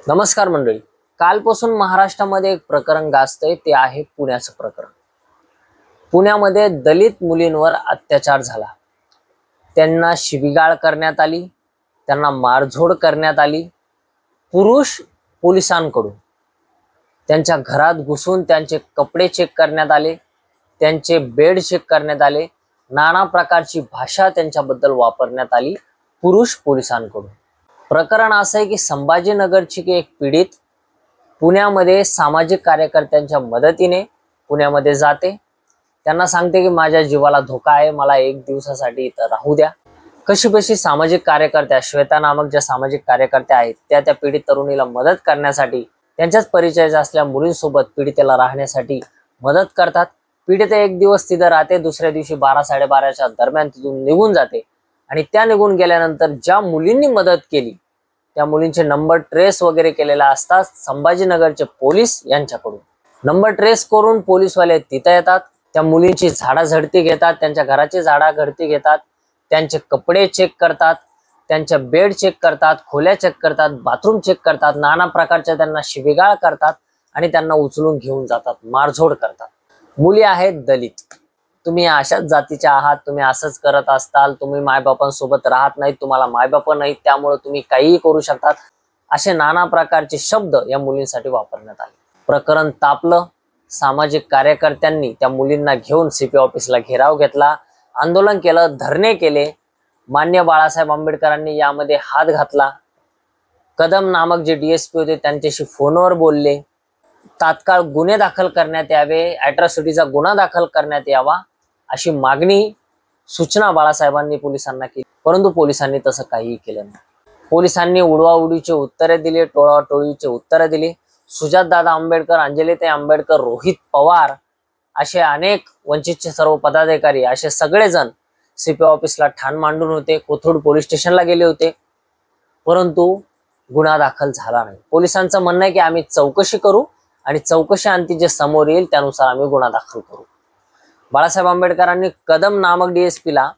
नमस्कार मंडळी, कालपासून महाराष्ट्रामध्ये एक प्रकरण गाजतंय, ते आहे पुण्याचं प्रकरण। पुण्यामध्ये दलित मुलींवर अत्याचार झाला, त्यांना शिवीगाळ करण्यात आली, त्यांना मारझोड करण्यात आली पुरुष पोलिसांकडून। त्यांच्या घरात घुसून त्यांचे कपडे चेक करण्यात आले, त्यांचे बेड चेक करण्यात आले, नाना प्रकारची भाषा त्यांच्याबद्दल वापरण्यात आली पुरुष पोलिसांकडून। प्रकरण असं आहे की संभाजीनगरची एक पीडित पुण्यामध्ये सामाजिक कार्यकर्त्यांच्या मदतीने पुण्यामध्ये जाते, त्यांना सांगते की माझ्या जीवाला धोका आहे, मला एक दिवसासाठी इथं राहू द्या। कशी सामाजिक कार्यकर्त्या, श्वेता नामक ज्या सामाजिक कार्यकर्त्या आहेत त्या पीडित तरुणीला मदत करण्यासाठी, त्यांच्याच परिचयाच्या असलेल्या मुलींसोबत पीडितेला राहण्यासाठी मदत करतात। पीडित एक दिवस तिथं राहते, दुसऱ्या दिवशी 12-12:30च्या दरम्यान तिथून निघून जाते आणि त्या निघून गेल्यानंतर ज्या मुलींनी मदत केली त्या मुलींचे नंबर ट्रेस वगैरे केलेला असतात संभाजीनगरचे पोलीस यांच्याकडून। नंबर ट्रेस करून पोलीसवाले तिथे येतात, त्या मुलींची झाडाझडती घेतात, त्यांच्या घराची झाडाझडती घेतात, त्यांचे कपडे चेक करतात, त्यांच्या बेड चेक करतात, खोल्या चेक करतात, बाथरूम चेक करतात, नाना प्रकारच्या त्यांना शिवीगाळ करतात आणि त्यांना उचलून घेऊन जातात, मारझोड करतात। मुली आहेत दलित, तुम्ही अशाच जातीच्या आहात, तुम्ही असंच करत असताल, तुम्ही मायबापांसोबत राहत नाहीत, तुम्हाला मायबाप नाहीत, त्यामुळे तुम्ही काहीही करू शकतात, असे नाना प्रकारचे शब्द या मुलींसाठी वापरण्यात आले। प्रकरण तापलं, सामाजिक कार्यकर्त्यांनी त्या मुलींना घेऊन सीपी ऑफिसला घेराव घेतला, आंदोलन केलं, धरणे केले। मान्य बाळासाहेब आंबेडकरांनी यामध्ये हात घातला। कदम नामक जे डीएसपी होते त्यांच्याशी फोनवर बोलले, तात्काळ गुन्हे दाखल करण्यात यावे, अॅट्रॉसिटीचा गुन्हा दाखल करण्यात यावा अशी मागणी, सूचना बाळासाहेबांनी पोलिसांना केली, परंतु पोलिसांनी तसं काहीही केलं नाही। पोलिसांनी उडवाउडीचे उत्तरे दिली, टोळाटोळीचे उत्तरे दिली। सुजातदादा आंबेडकर, अंजलीताई आंबेडकर, रोहित पवार असे अनेक वंचितचे सर्व पदाधिकारी असे सगळेजण सीपी ऑफिसला ठाण मांडून होते, कोथरूड पोलीस स्टेशनला गेले होते, परंतु गुन्हा दाखल झाला नाही। पोलिसांचं म्हणणं आहे की आम्ही चौकशी करू आणि चौकशी अंती जे समोर येईल त्यानुसार आम्ही गुन्हा दाखल करू। बाळासाहेब आंबेडकरांनी कदम नामक डीएसपीला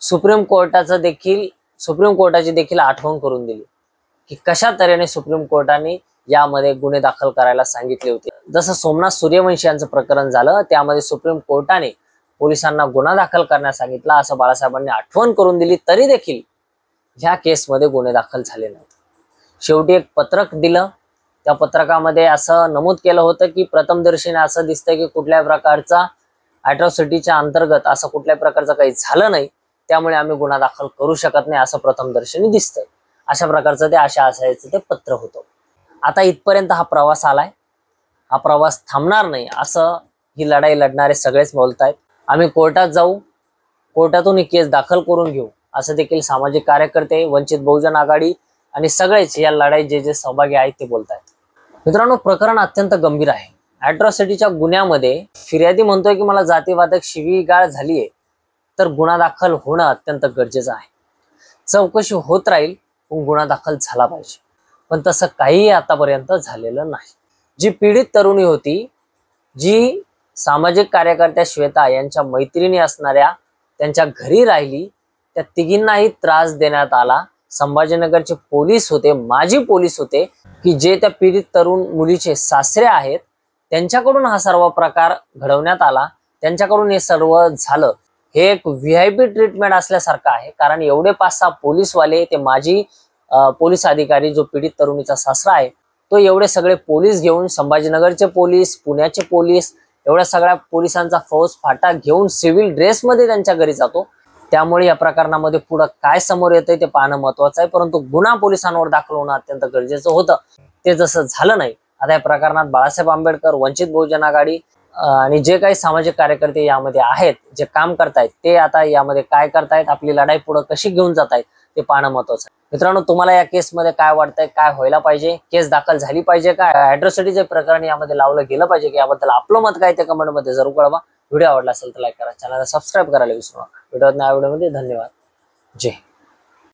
सुप्रीम कोर्टाची देखील आठवण करून दिली की कशा तऱ्हेने सुप्रीम कोर्टाने यामध्ये गुन्हे दाखल करायला सांगितले होते। जसं सोमनाथ सूर्यवंशी यांचं प्रकरण झालं, त्यामध्ये सुप्रीम कोर्टाने पोलिसांना गुन्हा दाखल करण्यास सांगितला असं बाळासाहेबांनी आठवण करून दिली, तरी देखील ह्या केसमध्ये गुन्हे दाखल झाले नाहीत। शेवटी एक पत्रक दिलं, त्या पत्रकामध्ये असं नमूद केलं होतं की प्रथमदर्शनी असं दिसतंय की कुठल्याही प्रकारचा अॅट्रॉसिटीच्या अंतर्गत असं कुठल्याही प्रकारचं काही झालं नाही, त्यामुळे आम्ही गुन्हा दाखल करू शकत नाही असं प्रथमदर्शनी दिसतंय। अशा प्रकारचं ते असायचं ते पत्र होतं। आता इथपर्यंत हा प्रवास आलाय, हा प्रवास थांबणार नाही असं ही लढाई लढणारे सगळेच बोलतायत। आम्ही कोर्टात जाऊ, कोर्टातून ही केस दाखल करून घेऊ असं देखील सामाजिक कार्यकर्ते, वंचित बहुजन आघाडी आणि सगळेच या लढाईत जे सहभागी आहेत ते बोलतायत। मित्रांनो, प्रकरण अत्यंत गंभीर आहे। अॅट्रॉसिटीच्या गुन्ह्यामध्ये फिर्यादी म्हणतोय की मला जातीवादक शिवीगाळ झालीये, तर गुन्हा दाखल होणं अत्यंत गरजेचं आहे। चौकशी होत राहील पण गुन्हा दाखल झाला पाहिजे, पण तसं काहीही आतापर्यंत झालेलं नाही। जी पीडित तरुणी होती, जी सामाजिक कार्यकर्त्या श्वेता यांच्या मैत्रिणी असणाऱ्या त्यांच्या घरी राहिली, त्या तिघींनाही त्रास देण्यात आला। संभाजीनगरचे पोलीस होते, माजी पोलीस होते की जे त्या पीडित तरुण मुलीचे सासरे आहेत, त्यांच्याकडून हा सर्व प्रकार घडवण्यात आला, त्यांच्याकडून हे सर्व झालं। हे एक व्हीआयपी ट्रीटमेंट असल्यासारखं आहे, कारण एवढे 5-6 पोलीसवाले, ते माजी पोलीस अधिकारी, जो पीडित तरुणीचा सासरा आहे तो एवढे सगळे पोलीस घेऊन, संभाजीनगरचे पोलीस, पुण्याचे पोलीस, एवढ्या सगळ्या पोलिसांचा फौज फाटा घेऊन सिव्हिल ड्रेसमध्ये त्यांच्या घरी जातो। त्यामुळे या प्रकरणामध्ये पुढे काय समोर येतंय ते पाहणं महत्वाचं आहे, परंतु गुन्हा पोलिसांवर दाखल होणं अत्यंत गरजेचं होतं, ते जसं झालं नाही। आता या प्रकरणात बाळासाहेब आंबेडकर, वंचित बहुजन आघाडी आणि जे काही सामाजिक कार्यकर्ते यामध्ये आहेत, जे काम करतायत, ते आता यामध्ये काय करतायत, आपली लढाई पुढे कशी घेऊन जात आहेत ते पाहणं महत्वाचं आहे। मित्रांनो, तुम्हाला या केसमध्ये काय वाटतंय, काय व्हायला पाहिजे, केस दाखल झाली पाहिजे का, अॅट्रॉसिटीचे प्रकरण यामध्ये लावलं गेलं पाहिजे की, याबद्दल आपलं मत काय ते कमेंटमध्ये जरूर कळवा। व्हिडिओ आवडला असेल तर लाईक करा, चॅनलला सबस्क्राईब करायला विसरू नका। व्हिडिओमध्ये धन्यवाद। जय हिंद।